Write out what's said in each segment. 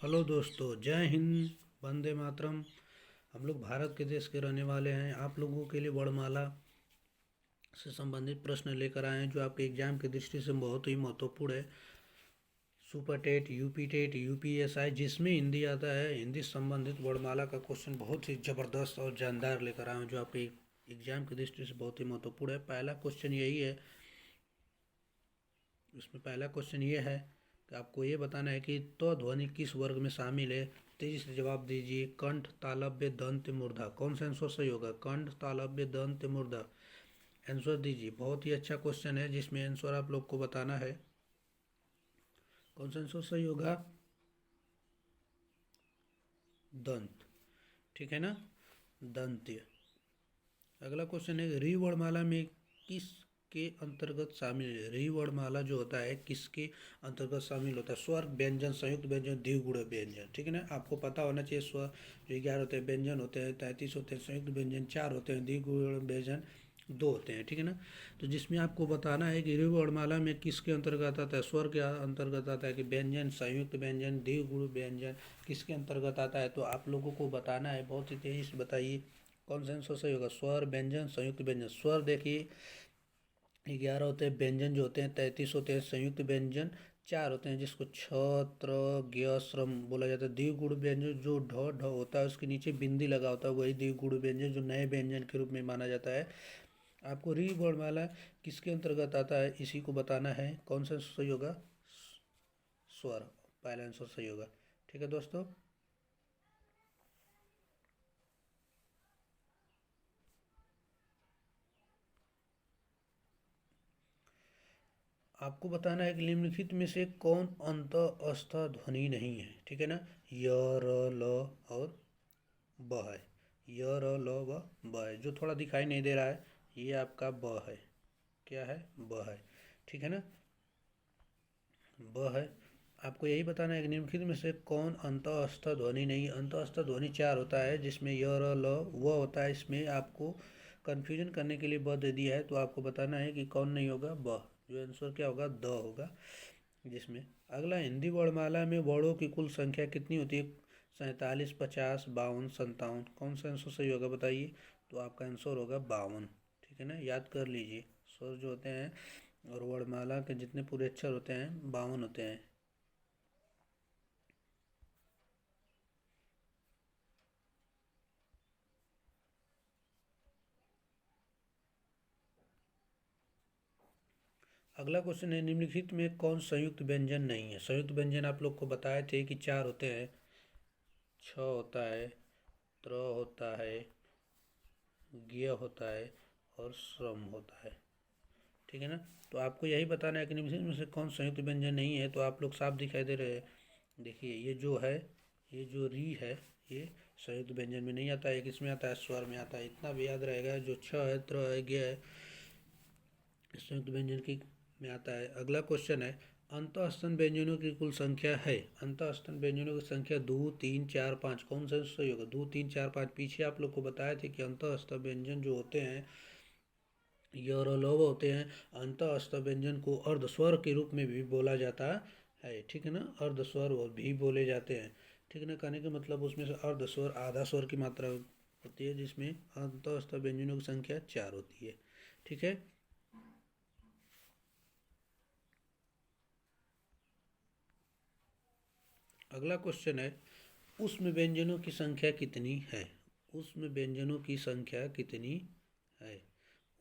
Hello दोस्तों, जय हिंद, वंदे मातरम। हम लोग भारत के देश के रहने वाले हैं। आप लोगों के लिए वर्णमाला से संबंधित प्रश्न लेकर आए हैं जो आपके एग्जाम की दृष्टि से बहुत ही महत्वपूर्ण है। Super TET, UP TET, UPSI जिसमें हिंदी आता है, हिंदी से संबंधित वर्णमाला का क्वेश्चन बहुत ही ज़बरदस्त और जानदार लेकर आए हैं जो आपके एग्जाम की दृष्टि से बहुत ही महत्वपूर्ण है। पहला क्वेश्चन यही है, इसमें पहला क्वेश्चन ये है कि आपको ये बताना है कि तो ध्वनि किस वर्ग में शामिल है। तेजी से जवाब दीजिए। कंठ, तालव्य, दंत, मूर्धा। कौन सा आंसर सही होगा? कंठ, तालव्य, दंत, मूर्धा। आंसर दीजिए। बहुत ही अच्छा क्वेश्चन है जिसमें आंसर आप लोग को बताना है। कौन सा आंसर सही होगा? दंत। ठीक है ना, दंत्य। अगला क्वेश्चन है, री वर्णमाला में किस के अंतर्गत शामिल है? री वर्णमाला जो होता है किसके अंतर्गत शामिल होता है? स्वर, व्यंजन, संयुक्त व्यंजन, द्विगुण व्यंजन। ठीक है ना, आपको पता होना चाहिए। स्वर जो 11 होते हैं, व्यंजन होते हैं 33 होते हैं, संयुक्त व्यंजन 4 होते हैं, द्विगुण व्यंजन 2 होते हैं। ठीक है ना, तो जिसमें आपको बताना है कि री वर्णमाला में किसके अंतर्गत आता है। स्वर के अंतर्गत आता है कि व्यंजन, संयुक्त व्यंजन, द्विगुण व्यंजन किसके अंतर्गत आता है? तो आप लोगों को बताना है। बहुत ही तेजी से बताइए कौन सा आंसर सही होगा। स्वर, व्यंजन, संयुक्त व्यंजन। स्वर देखिए 11 होते हैं, व्यंजन जो होते हैं 33 होते हैं, संयुक्त व्यंजन 4 होते हैं जिसको छ, त्र, ज्ञ, श्रम बोला जाता है। द्विगुण व्यंजन जो ढ ढ होता है उसके नीचे बिंदी लगा होता है, वही द्विगुण व्यंजन जो नए व्यंजन के रूप में माना जाता है। आपको री वर्णमाला किसके अंतर्गत आता है इसी को बताना है। कौन सा सही होगा? स्वर। पहला आंसर सही होगा। ठीक है दोस्तों, आपको बताना है कि निम्नलिखित में से कौन अंतःस्थ ध्वनि नहीं है। ठीक है ना, य, र, ल और ब है। य, र, ल, ब है। जो थोड़ा दिखाई नहीं दे रहा है ये आपका ब है। क्या है? ब है। ठीक है ना, ब है। आपको यही बताना है कि निम्नलिखित में से कौन अंतःस्थ ध्वनि नहीं। अंतःस्थ ध्वनि 4 होता है जिसमें य, र, ल, व होता है। इसमें आपको कन्फ्यूजन करने के लिए ब दे दिया है, तो आपको बताना है कि कौन नहीं होगा। ब, जो आंसर क्या होगा? द होगा जिसमें। अगला, हिंदी वर्णमाला में वर्णों की कुल संख्या कितनी होती है? 47, 50, 52, 57। कौन सा आंसर सही होगा बताइए? तो आपका आंसर होगा 52। ठीक है ना, याद कर लीजिए। स्वर जो होते हैं और वर्णमाला के जितने पूरे अक्षर होते हैं 52 होते हैं। अगला क्वेश्चन है, निम्नलिखित में कौन संयुक्त व्यंजन नहीं है? संयुक्त व्यंजन आप लोग को बताए थे कि 4 होते हैं। छ होता है, त्र होता है, ज्ञ होता है और श्रम होता है। ठीक है ना, तो आपको यही बताना है कि निम्नलिखित में से कौन संयुक्त व्यंजन नहीं है। तो आप लोग साफ दिखाई दे रहे हैं। देखिए ये जो है, ये जो री है, ये संयुक्त व्यंजन में नहीं आता है। किसमें आता है? स्वर में आता है। इतना भी याद रहेगा। जो छ है, त्र है, ज्ञ है, संयुक्त व्यंजन की में आता है। अगला क्वेश्चन है, अंतःस्तन व्यंजनों की कुल संख्या है। अंतःस्तन व्यंजनों की संख्या 2, 3, 4, 5। कौन सा सही होगा? 2, 3, 4, 5। पीछे आप लोग को बताए थे कि अंतःस्थ व्यंजन जो होते हैं य और ल होते हैं। अंतःस्थ व्यंजन को अर्धस्वर के रूप में भी बोला जाता है। ठीक है ना, अर्धस्वर भी बोले जाते हैं। ठीक है ना, कहने का मतलब उसमें से अर्धस्वर आधा स्वर की मात्रा होती है जिसमें अंतःस्थ व्यंजनों की संख्या 4 होती है। ठीक है, अगला क्वेश्चन है, उष्म व्यंजनों की संख्या कितनी है? उष्म व्यंजनों की संख्या कितनी है?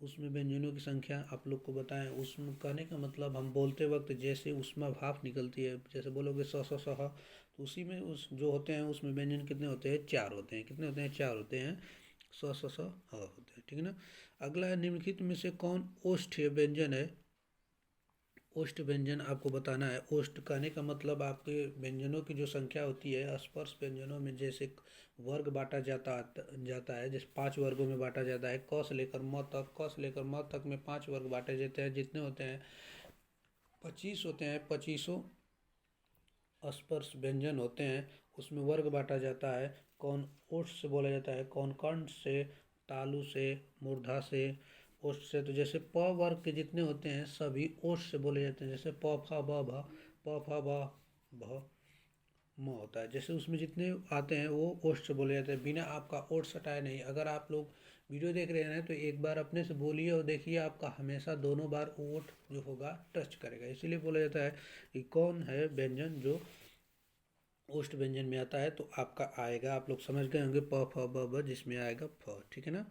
उष्म व्यंजनों की संख्या आप लोग को बताएं। उष्म कहने का मतलब हम बोलते वक्त जैसे उष्मा भाप निकलती है, जैसे बोलोगे स स स ह, तो उसी में उस जो होते हैं उसमें व्यंजन कितने होते हैं? 4 होते हैं। कितने होते हैं? 4 होते हैं। स स स ह होते हैं। ठीक है ना, अगला है, निम्नलिखित में से कौन ओष्ठ्य व्यंजन है? ओष्ठ व्यंजन आपको बताना है। ओष्ठ कहने का मतलब आपके व्यंजनों की जो संख्या होती है स्पर्श व्यंजनों में, जैसे वर्ग बांटा जाता है। जैसे 5 वर्गों में बांटा जाता है। क से लेकर म तक, क से लेकर म तक में 5 वर्ग बांटे जाते हैं। जितने होते हैं 25 होते हैं। 25 स्पर्श व्यंजन होते हैं, उसमें वर्ग बांटा जाता है। कौन ओष्ठ से बोला जाता है, कौन कंठ से, तालु से, मूर्धा से, ओष्ठ से। तो जैसे प वर्ग के जितने होते हैं सभी ओष्ठ से बोले जाते हैं। जैसे प फ ब भ, प फ ब भ, म होता है। जैसे उसमें जितने आते हैं वो ओष्ठ से बोले जाते हैं, बिना आपका ओठ सटाए नहीं। अगर आप लोग वीडियो देख रहे हैं ना तो एक बार अपने से बोलिए और देखिए, आपका हमेशा दोनों बार ओठ जो होगा टच करेगा। इसीलिए बोला जाता है कि कौन है व्यंजन जो ओष्ठ व्यंजन में आता है। तो आपका आएगा, आप लोग समझ गए होंगे, प फ ब ब, जिसमें आएगा फ। ठीक है ना।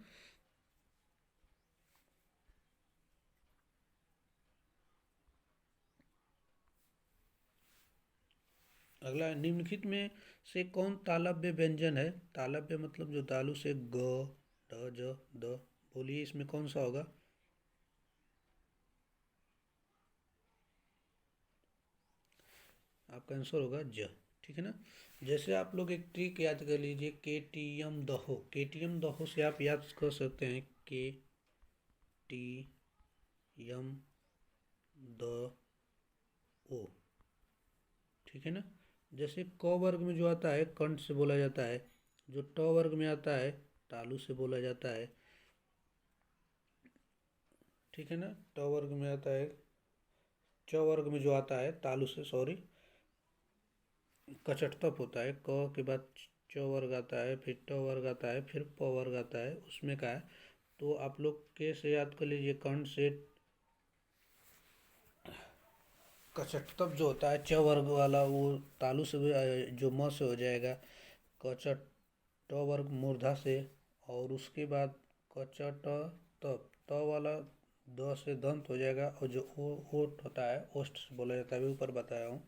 अगला है, निम्नलिखित में से कौन तालव्य व्यंजन है। तालव्य मतलब जो तालु से ग, ड, ज, द, बोलिए इसमें कौन सा होगा। आपका आंसर होगा ज। ठीक है ना। जैसे आप लोग एक ट्रिक याद कर लीजिए, के टी एम दहो। के टी एम दहो से आप याद कर सकते हैं, के टी एम द ओ। ठीक है ना। जैसे क वर्ग में जो आता है कंठ से बोला जाता है, जो ट वर्ग में आता है तालु से बोला जाता है। ठीक है ना। ट वर्ग में आता है, च वर्ग में जो आता है तालु से, सॉरी, कचटतप होता है। क के बाद च वर्ग आता है, फिर ट वर्ग आता है, फिर प वर्ग आता है, उसमें का है। तो आप लोग के से याद कर लीजिए, कंठ से कचटतप जो होता है च वर्ग वाला, वो तालु से जो म से हो जाएगा। कचट ट वर्ग मूर्धा से, और उसके बाद कचट तप त वाला द से दंत हो जाएगा, और जो ओ ओट होता है ओष्ठ से बोला जाता है, अभी ऊपर बताया हूँ।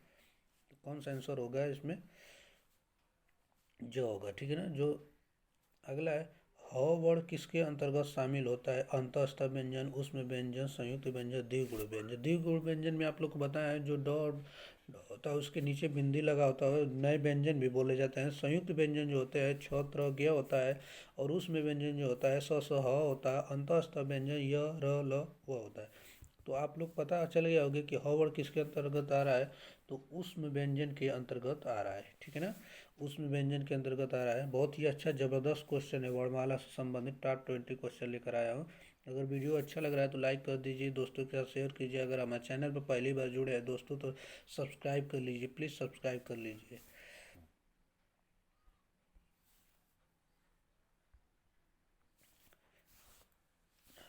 तो कौन सा आंसर होगा इसमें, जो होगा। ठीक है ना। जो अगला है, ह वर्ण किसके अंतर्गत शामिल होता है। अंतःस्थ व्यंजन, उसमें व्यंजन, संयुक्त व्यंजन, द्विगुण व्यंजन। द्विगुण व्यंजन में आप लोग को बताया है, जो ड होता है उसके नीचे बिंदी लगा होता है, नए व्यंजन भी बोले जाते हैं। संयुक्त व्यंजन जो होते हैं छ त्र ज्ञ होता है, और उसमें व्यंजन जो होता है स स ह होता है। अंतःस्थ व्यंजन य र ल व होता है। तो आप लोग पता चल गया होगा कि ह वर्ण किसके अंतर्गत आ रहा है, तो उसमें व्यंजन के अंतर्गत आ रहा है। ठीक है ना। उसमें व्यंजन के अंतर्गत आ रहा है। बहुत ही अच्छा ज़बरदस्त क्वेश्चन है, वर्णमाला से संबंधित टॉप 20 क्वेश्चन लेकर आया हूँ। अगर वीडियो अच्छा लग रहा है तो लाइक कर दीजिए, दोस्तों के साथ शेयर कीजिए। अगर हमारे चैनल पर पहली बार जुड़े हैं दोस्तों तो सब्सक्राइब कर लीजिए, प्लीज़ सब्सक्राइब कर लीजिए।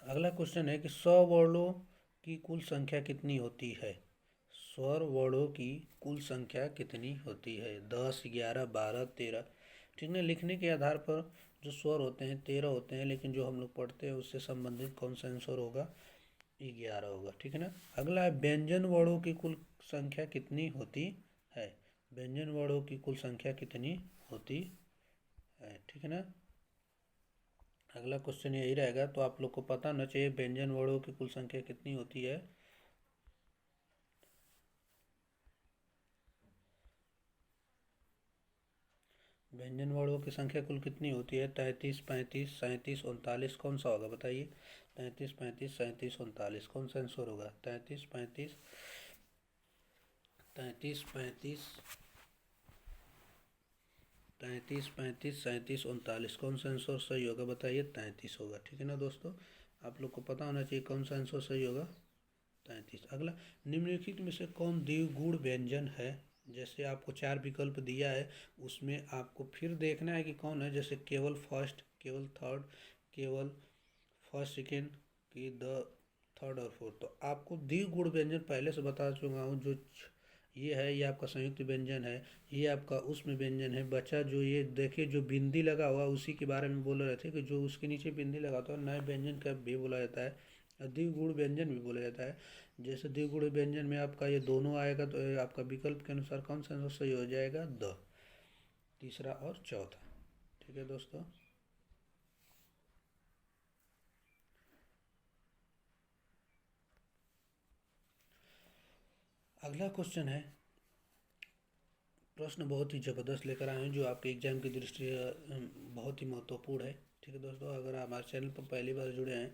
अगला क्वेश्चन है कि स्ववर्णों की कुल संख्या कितनी होती है। स्वर वर्णों की कुल संख्या कितनी होती है। 10, 11, 12, 13। ठीक है। लिखने के आधार पर जो स्वर होते हैं 13 होते हैं, लेकिन जो हम लोग पढ़ते हैं उससे संबंधित कौन सा आंसर होगा, 11 होगा। ठीक है ना। अगला है, व्यंजन वर्णों की कुल संख्या कितनी होती है। व्यंजन वर्णों की कुल संख्या कितनी होती है। ठीक है ना। अगला क्वेश्चन यही रहेगा, तो आप लोग को पता होना चाहिए व्यंजन वर्णों की कुल संख्या कितनी होती है। व्यंजन वर्णों की संख्या कुल कितनी होती है। 33, 35, 37, 39, कौन सा होगा बताइए। 33, 35, 37, 39, कौन सा आंसर होगा। 33, 35, 33, 35, 33, 35, 37, 39, कौन सा आंसर सही होगा बताइए। 33 होगा। ठीक है ना दोस्तों, आप लोग को पता होना चाहिए कौन सा आंसर सही होगा, 33। अगला, निम्नलिखित में से कौन द्विगुण व्यंजन है। जैसे आपको 4 विकल्प दिया है, उसमें आपको फिर देखना है कि कौन है। जैसे केवल फर्स्ट, केवल थर्ड, केवल फर्स्ट सेकेंड, की द थर्ड और फोर्थ। तो आपको द्विगुण व्यंजन पहले से बता चुका हूँ। जो ये है ये आपका संयुक्त व्यंजन है, ये आपका उसमें व्यंजन है। बचा जो ये देखिए जो बिंदी लगा हुआ उसी के बारे में बोल रहे थे, कि जो उसके नीचे बिंदी लगा होता है नए व्यंजन का भी बोला जाता है, और द्विगुण व्यंजन भी बोला जाता है। जैसे द्विगुण व्यंजन में आपका ये दोनों आएगा, तो ये आपका विकल्प के अनुसार कौन सा आंसर सही हो जाएगा, द, तीसरा और चौथा। ठीक है दोस्तों। अगला क्वेश्चन है, प्रश्न बहुत ही ज़बरदस्त लेकर आए हैं, जो आपके एग्जाम की दृष्टि से बहुत ही महत्वपूर्ण है। ठीक है दोस्तों, अगर आप हमारे चैनल पर पहली बार जुड़े हैं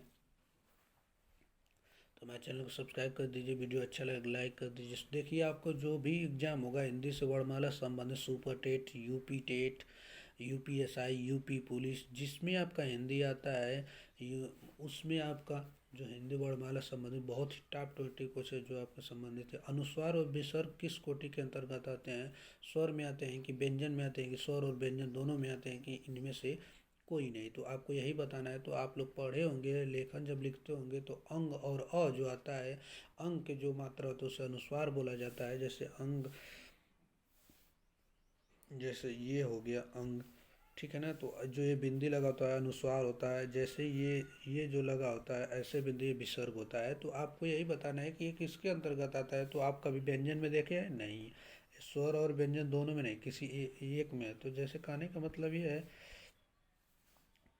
तो हमारे चैनल को सब्सक्राइब कर दीजिए। वीडियो अच्छा लगे लाइक कर दीजिए। देखिए, आपको जो भी एग्ज़ाम होगा हिंदी से वर्णमाला संबंधित, super TET, UP TET, UPSI, UP police, जिसमें आपका हिंदी आता है, उसमें आपका जो हिंदी वर्णमाला संबंधित बहुत ही टॉप 20 क्वेश्चन जो आपके संबंधित है। अनुस्वार और विसर्ग किस कोटि के अंतर्गत आते हैं? स्वर में आते हैं कि व्यंजन में आते हैं कि स्वर और व्यंजन दोनों में आते हैं कि इनमें से कोई नहीं? तो आपको यही बताना है। तो आप लोग पढ़े होंगे, लेखन जब लिखते होंगे तो अंग और अ जो आता है, अंग के जो मात्रा होती है उसे अनुस्वार बोला जाता है। जैसे अंग, जैसे ये हो गया अंग, ठीक है ना। तो जो ये बिंदी लगा होता है अनुस्वार होता है। जैसे ये जो लगा होता है ऐसे बिंदी विसर्ग होता है। तो आपको यही बताना है कि ये किसके अंतर्गत आता है। तो आप कभी व्यंजन में देखे हैं? नहीं, स्वर और व्यंजन दोनों में नहीं, किसी एक में। तो जैसे कहने का मतलब ये है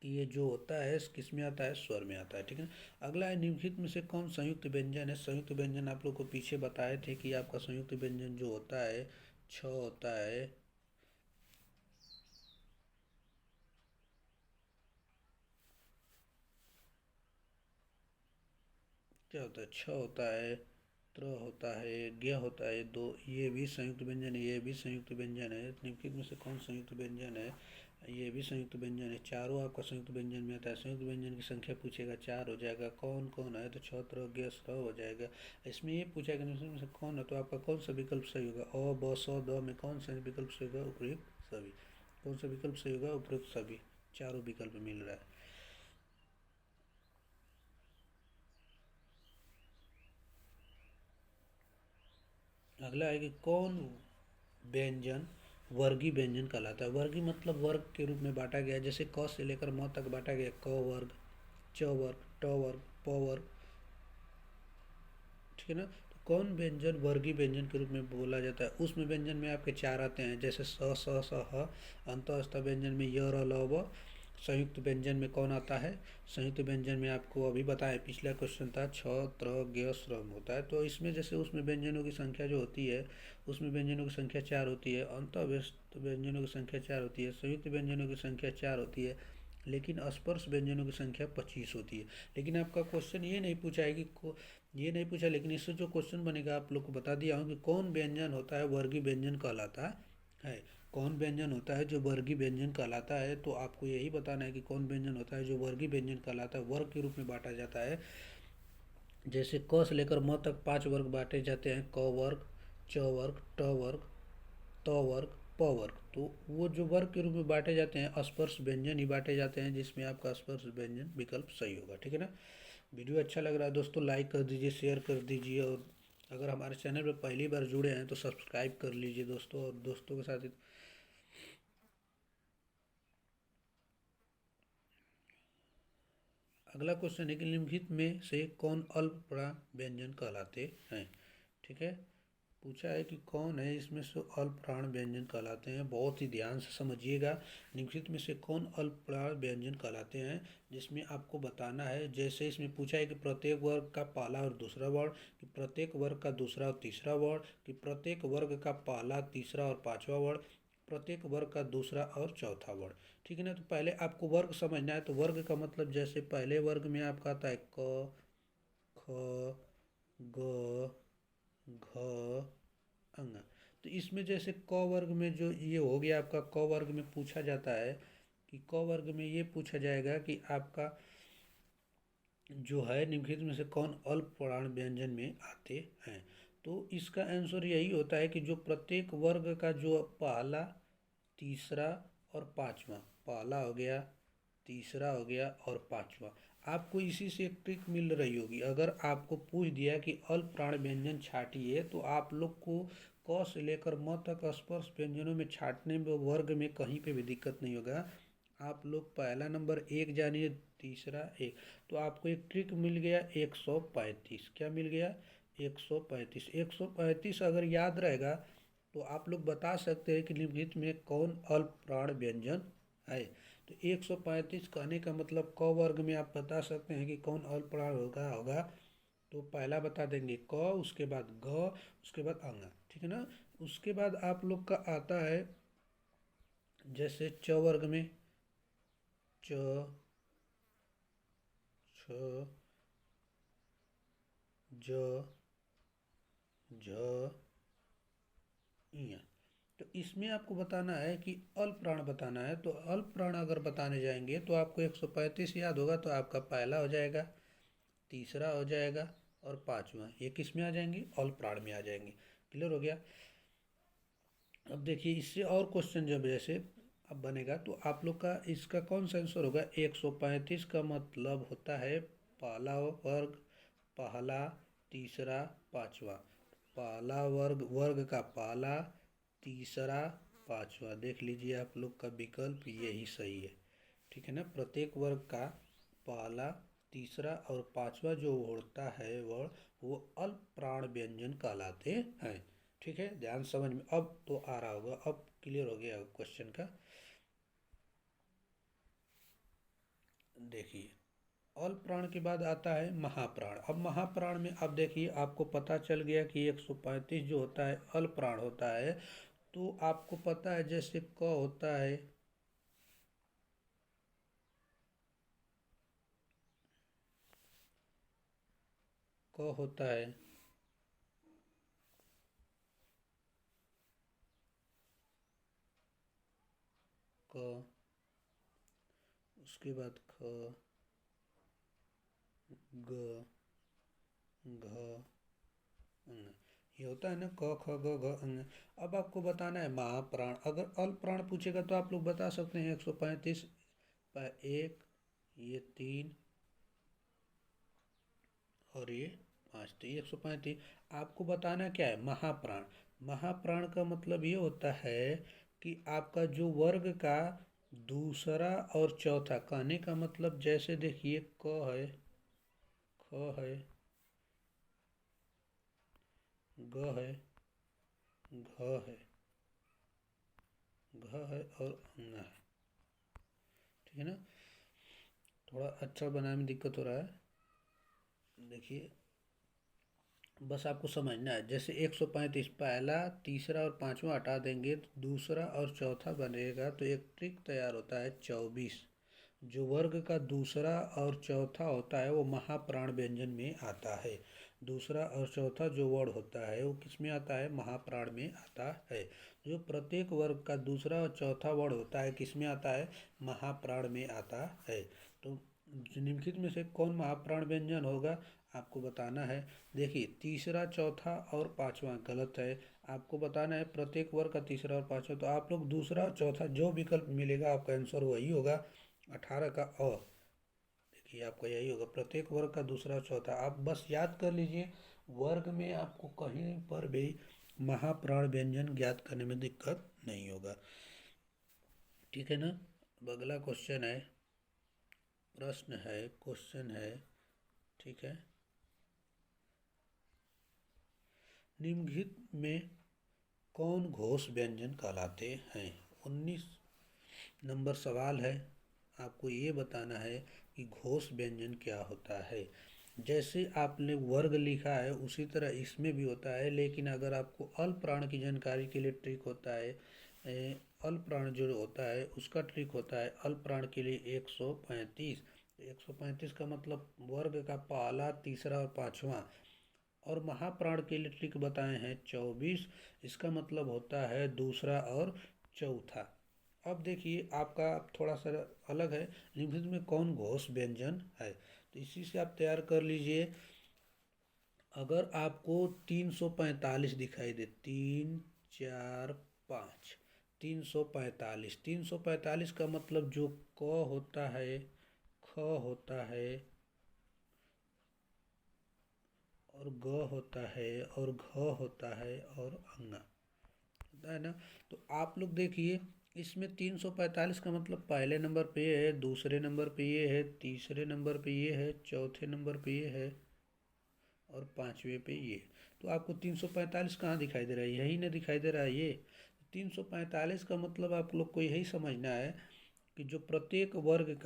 कि ये जो होता है किस में आता है? स्वर में आता है, ठीक है ना। अगला है, निम्नलिखित में से कौन संयुक्त व्यंजन है? संयुक्त व्यंजन आप लोग को पीछे बताए थे कि आपका संयुक्त व्यंजन जो होता है छ होता है, क्या होता है? छ होता है, त्र होता है, ज्ञ होता है, दो, ये भी संयुक्त व्यंजन है, ये भी संयुक्त व्यंजन है। निम्नलिखित में से कौन संयुक्त व्यंजन है? ये भी संयुक्त व्यंजन है। चारों आपका संयुक्त व्यंजन में आता है। संयुक्त व्यंजन की संख्या पूछेगा, चार हो जाएगा। कौन कौन है? तो छ त्र ज्ञ स्र हो जाएगा। इसमें ये पूछेगा निम्नलिखित में से कौन है, तो आपका कौन सा विकल्प सही होगा? अ ब स द में कौन सा विकल्प सही होगा? उपयुक्त सभी। कौन सा विकल्प सही होगा? उपयुक्त सभी। चारों विकल्प मिल रहा है। अगला है कि कौन व्यंजन वर्गीय व्यंजन कहलाता है? वर्गीय मतलब वर्ग के रूप में बांटा गया है। जैसे क से लेकर म तक बांटा गया, क वर्ग, च वर्ग, ट वर्ग, प वर्ग, ठीक है ना। तो कौन व्यंजन वर्गीय व्यंजन के रूप में बोला जाता है? उसमें व्यंजन में आपके चार आते हैं, जैसे स स स ह। अंतःस्थ व्यंजन में य र ल व। संयुक्त व्यंजन में कौन आता है? संयुक्त व्यंजन में आपको अभी बताया, पिछला क्वेश्चन था, छ त्र ज्ञ श्रम होता है। तो इसमें जैसे उसमें व्यंजनों की संख्या जो होती है, उसमें व्यंजनों की संख्या चार होती है। अंतःव्यस्त व्यंजनों की संख्या चार होती है। संयुक्त व्यंजनों की संख्या चार होती है। लेकिन स्पर्श व्यंजनों की संख्या 25 होती है। लेकिन आपका क्वेश्चन ये नहीं पूछा है कि ये नहीं पूछा, लेकिन इससे जो क्वेश्चन बनेगा आप लोग को बता दिया हूँ कि कौन व्यंजन होता है वर्गीय व्यंजन कहलाता है। कौन व्यंजन होता है जो वर्गीय व्यंजन कहलाता है? तो आपको यही बताना है कि कौन व्यंजन होता है जो वर्गीय व्यंजन कहलाता है। वर्ग के रूप में बांटा जाता है। जैसे क से लेकर म तक 5 वर्ग बांटे जाते हैं, क वर्ग, च वर्ग, ट वर्ग, त वर्ग, प वर्ग। तो वो जो वर्ग के रूप में बांटे जाते हैं, स्पर्श व्यंजन ही बांटे जाते हैं, जिसमें आपका स्पर्श व्यंजन विकल्प सही होगा, ठीक है ना। वीडियो अच्छा लग रहा है दोस्तों, लाइक कर दीजिए, शेयर कर दीजिए, और अगर हमारे चैनल पर पहली बार जुड़े हैं तो सब्सक्राइब कर लीजिए दोस्तों, और दोस्तों के साथ। अगला क्वेश्चन है कि निम्नलिखित में से कौन अल्पप्राण व्यंजन कहलाते हैं? ठीक है, पूछा है कि कौन है इसमें से अल्पप्राण व्यंजन कहलाते हैं। बहुत ही ध्यान से समझिएगा। निम्नलिखित में से कौन अल्पप्राण व्यंजन कहलाते हैं, जिसमें आपको बताना है। जैसे इसमें पूछा है कि प्रत्येक वर्ग का पहला और दूसरा वर्ण, कि प्रत्येक वर्ग का दूसरा और तीसरा वर्ण, कि प्रत्येक वर्ग का पहला, तीसरा और पांचवा वर्ण, प्रत्येक वर्ग का दूसरा और चौथा वर्ण, ठीक है ना। तो पहले आपको वर्ग समझना है। तो वर्ग का मतलब, जैसे पहले वर्ग में आपका आता है क, ख, ग, घ, अंग। तो इसमें जैसे क वर्ग में जो ये हो गया आपका, क वर्ग में पूछा जाता है कि क वर्ग में ये पूछा जाएगा कि आपका जो है निम्नलिखित में से कौन अल्पप्राण व्यंजन में आते हैं। तो इसका आंसर यही होता है कि जो प्रत्येक वर्ग का जो पहला, तीसरा और पांचवा, पहला हो गया, तीसरा हो गया और पांचवा, आपको इसी से एक ट्रिक मिल रही होगी। अगर आपको पूछ दिया कि अल्प प्राण व्यंजन छाटिए, तो आप लोग को क से लेकर म तक स्पर्श व्यंजनों में छाटने में वर्ग में कहीं पे भी दिक्कत नहीं होगा। आप लोग पहला नंबर एक जानिए, तीसरा एक। तो आपको एक ट्रिक मिल गया, 135। क्या मिल गया? 135। 135 अगर याद रहेगा तो आप लोग बता सकते हैं कि निम्नलिखित में कौन अल्प प्राण व्यंजन है। तो 135 कहने का मतलब क वर्ग में आप बता सकते हैं कि कौन अल्प प्राण होगा। तो पहला बता देंगे क, उसके बाद घ, उसके बाद अंग, ठीक है ना। उसके बाद आप लोग का आता है, जैसे च वर्ग में च, छ, ज, झ, इया। तो इसमें आपको बताना है कि अल्प प्राण बताना है। तो अल्प प्राण अगर बताने जाएंगे तो आपको 135 याद होगा, तो आपका पहला हो जाएगा। तीसरा हो जाएगा और पांचवा ये किस में आ जाएंगे, अल प्राण में आ जाएंगे। क्लियर हो गया। अब देखिए इससे और क्वेश्चन जब जैसे अब बनेगा तो आप लोग का इसका कौन सा आंसर होगा। 135 का मतलब होता है पहला वर्ग, पहला, तीसरा, पांचवा। पहला वर्ग, वर्ग का पहला, तीसरा, पांचवा। देख लीजिए आप लोग का विकल्प यही सही है। ठीक है ना। प्रत्येक वर्ग का पहला, तीसरा और पांचवा जो होता है वह वो अल्प प्राण व्यंजन कहलाते हैं। ठीक है, ध्यान समझ में अब तो आ रहा होगा, अब क्लियर हो गया क्वेश्चन का। देखिए अल्प प्राण के बाद आता है महाप्राण। अब महाप्राण में अब देखिए आपको पता चल गया कि 135 जो होता है अल्प प्राण होता है। तो आपको पता है जैसे क होता है, क होता है, क, उसके बाद ख, ग, घ, अंग। ये होता है ना क ख ग घ अंग। अब आपको बताना है महाप्राण। अगर अल्प प्राण पूछेगा तो आप लोग बता सकते हैं 135 एक, ये तीन और ये पाँच, तो ये 135। आपको बताना क्या है महाप्राण। महाप्राण का मतलब ये होता है कि आपका जो वर्ग का दूसरा और चौथा, कहने का मतलब जैसे देखिए क है, ख है, ग है, घ है, घ है और अंग है। ठीक है ना। थोड़ा अच्छा बनाने में दिक्कत हो रहा है। देखिए बस आपको समझना है जैसे 135 पहला, तीसरा और पांचवा हटा देंगे तो दूसरा और चौथा बनेगा, तो एक ट्रिक तैयार होता है 24। जो वर्ग का दूसरा और चौथा होता है वो महाप्राण व्यंजन में आता है। दूसरा और चौथा जो वर्ड होता है वो किस में आता है, महाप्राण में आता है। जो प्रत्येक वर्ग का दूसरा और चौथा वर्ड होता है किस में आता है, महाप्राण में आता है। तो निम्नलिखित में से कौन महाप्राण व्यंजन होगा आपको बताना है। देखिए तीसरा, चौथा और पांचवा गलत है। आपको बताना है प्रत्येक वर्ग का तीसरा और पांचवा। तो आप लोग दूसरा और चौथा जो विकल्प मिलेगा आपका आंसर वही होगा। 18 का अ, देखिए आपका यही होगा प्रत्येक वर्ग का दूसरा और चौथा। आप बस याद कर लीजिए, वर्ग में आपको कहीं पर भी महाप्राण व्यंजन ज्ञात करने में दिक्कत नहीं होगा। ठीक है ना। अब अगला क्वेश्चन है, प्रश्न है, क्वेश्चन है। ठीक है। निम्नलिखित में कौन घोष व्यंजन कहलाते हैं। 19 नंबर सवाल है। आपको ये बताना है कि घोष व्यंजन क्या होता है। जैसे आपने वर्ग लिखा है उसी तरह इसमें भी होता है, लेकिन अगर आपको अल्प प्राण की जानकारी के लिए ट्रिक होता है, अल्प प्राण जो होता है उसका ट्रिक होता है अल्प प्राण के लिए 135। 135 का मतलब वर्ग का पहला, तीसरा और पांचवा। और महाप्राण के लिए ट्रिक बताए हैं 24। इसका मतलब होता है दूसरा और चौथा। अब देखिए आपका थोड़ा सा अलग है, निम्नलिखित में कौन घोष व्यंजन है। तो इसी से आप तैयार कर लीजिए। अगर आपको 345 दिखाई दे, 3, 4, 5, 345, 345 का मतलब जो क होता है, ख होता है और ग होता है और घ होता है और अंगा होता है ना। तो आप लोग देखिए इसमें 345 का मतलब पहले नंबर पे ये है, दूसरे नंबर पे ये है, तीसरे नंबर पे ये है, चौथे नंबर पे ये है और पांचवें पे ये। तो आपको 345 कहाँ दिखाई दे रहा है, यही ना दिखाई दे रहा है ये। 345 का मतलब आप लोग को यही समझना है कि जो प्रत्येक वर्ग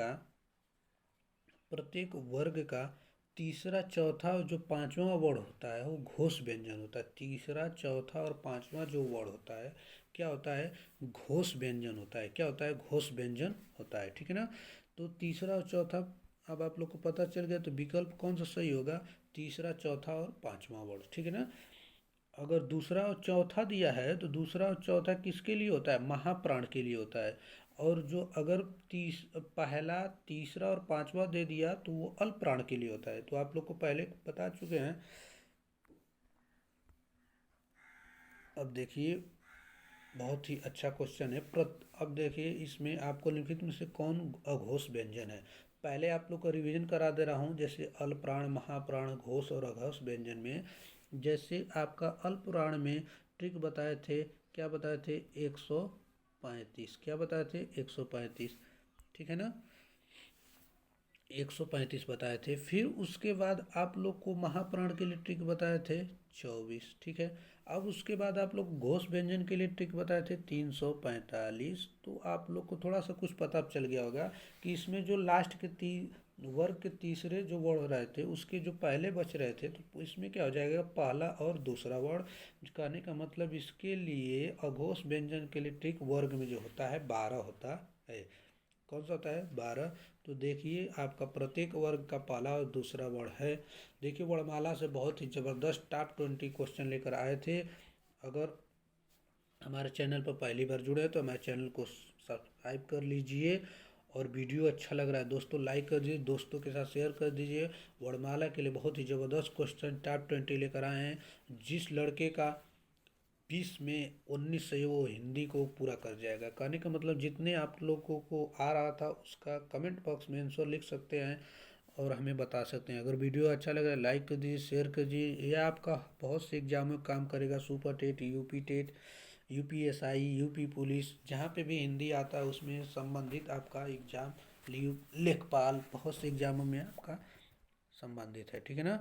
का तीसरा, चौथा और जो पांचवा वर्ड होता है वो घोष व्यंजन होता है। तीसरा, चौथा और पांचवा जो वर्ड होता है क्या होता है, घोष व्यंजन होता है। क्या होता है, घोष व्यंजन होता है। ठीक है ना। तो तीसरा और चौथा अब आप लोग को पता चल गया, तो विकल्प कौन सा सही होगा, तीसरा, चौथा और पांचवा वर्ड। ठीक है ना। अगर दूसरा और चौथा दिया है तो दूसरा और चौथा किसके लिए होता है, महाप्राण के लिए होता है। और जो अगर पहला, तीसरा और पांचवा दे दिया तो वो अल्प प्राण के लिए होता है। तो आप लोग को पहले बता चुके हैं। अब देखिए, बहुत ही अच्छा क्वेश्चन है। अब देखिए, इसमें आपको निम्नलिखित में से कौन अघोष व्यंजन है। पहले आप लोग को रिवीजन करा दे रहा हूँ। जैसे अल्प प्राण, महाप्राण, घोष और अघोष व्यंजन में, जैसे आपका अल्प प्राण में ट्रिक बताए थे, क्या बताए थे, 135। क्या बताए थे, 135। ठीक है ना, 135 बताए थे। फिर उसके बाद आप लोग को महाप्राण के लिए ट्रिक बताए थे 24। ठीक है। अब उसके बाद आप लोग घोष व्यंजन के लिए ट्रिक बताए थे 345। तो आप लोग को थोड़ा सा कुछ पता चल गया होगा कि इसमें जो लास्ट के वर्ग के तीसरे जो वर्ण रहे थे उसके जो पहले बच रहे थे, तो इसमें क्या हो जाएगा, पहला और दूसरा वर्ण। कहने का मतलब इसके लिए अघोष व्यंजन के लिए ट्रिक वर्ग में जो होता है 12 होता है। कौन सा होता है, 12। तो देखिए, आपका प्रत्येक वर्ग का पहला और दूसरा वर्ण है। देखिए, वर्णमाला से बहुत ही ज़बरदस्त टॉप 20 क्वेश्चन लेकर आए थे। अगर हमारे चैनल पर पहली बार जुड़े हैं तो हमारे चैनल को सब्सक्राइब कर लीजिए, और वीडियो अच्छा लग रहा है दोस्तों लाइक कर दीजिए, दोस्तों के साथ शेयर कर दीजिए। वर्णमाला के लिए बहुत ही ज़बरदस्त क्वेश्चन टॉप 20 लेकर आए हैं। जिस लड़के का 20 में 19 से वो हिंदी को पूरा कर जाएगा। कहने का मतलब जितने आप लोगों को आ रहा था उसका कमेंट बॉक्स में आंसर लिख सकते हैं और हमें बता सकते हैं। अगर वीडियो अच्छा लगे लाइक कर दीजिए, शेयर कर दीजिए। यह आपका बहुत से एग्जाम में काम करेगा, super TET, UP TET, UPSI, UP police, जहाँ पे भी हिंदी आता है उसमें संबंधित आपका एग्जाम, लेखपाल, बहुत से एग्जामों में आपका संबंधित है। ठीक है ना।